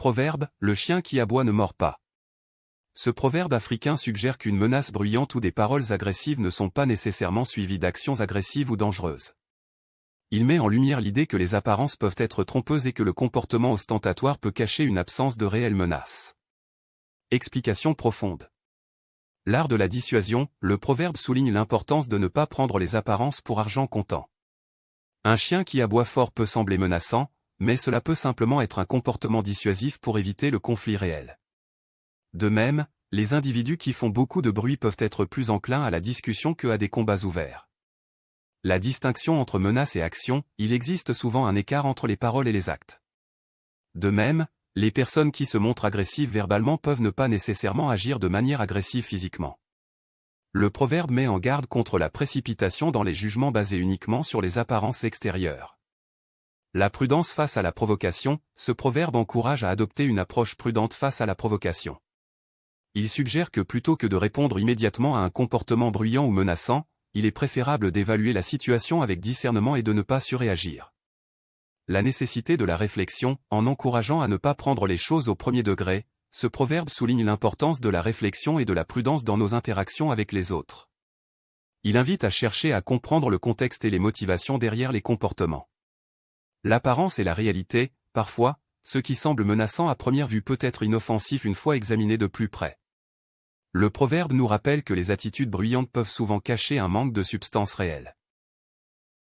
Proverbe, le chien qui aboie ne mord pas. Ce proverbe africain suggère qu'une menace bruyante ou des paroles agressives ne sont pas nécessairement suivies d'actions agressives ou dangereuses. Il met en lumière l'idée que les apparences peuvent être trompeuses et que le comportement ostentatoire peut cacher une absence de réelle menace. Explication profonde. L'art de la dissuasion, le proverbe souligne l'importance de ne pas prendre les apparences pour argent comptant. Un chien qui aboie fort peut sembler menaçant, mais cela peut simplement être un comportement dissuasif pour éviter le conflit réel. De même, les individus qui font beaucoup de bruit peuvent être plus enclins à la discussion que à des combats ouverts. La distinction entre menace et action, il existe souvent un écart entre les paroles et les actes. De même, les personnes qui se montrent agressives verbalement peuvent ne pas nécessairement agir de manière agressive physiquement. Le proverbe met en garde contre la précipitation dans les jugements basés uniquement sur les apparences extérieures. La prudence face à la provocation, ce proverbe encourage à adopter une approche prudente face à la provocation. Il suggère que plutôt que de répondre immédiatement à un comportement bruyant ou menaçant, il est préférable d'évaluer la situation avec discernement et de ne pas surréagir. La nécessité de la réflexion, en encourageant à ne pas prendre les choses au premier degré, ce proverbe souligne l'importance de la réflexion et de la prudence dans nos interactions avec les autres. Il invite à chercher à comprendre le contexte et les motivations derrière les comportements. L'apparence et la réalité, parfois, ce qui semble menaçant à première vue peut être inoffensif une fois examiné de plus près. Le proverbe nous rappelle que les attitudes bruyantes peuvent souvent cacher un manque de substance réelle.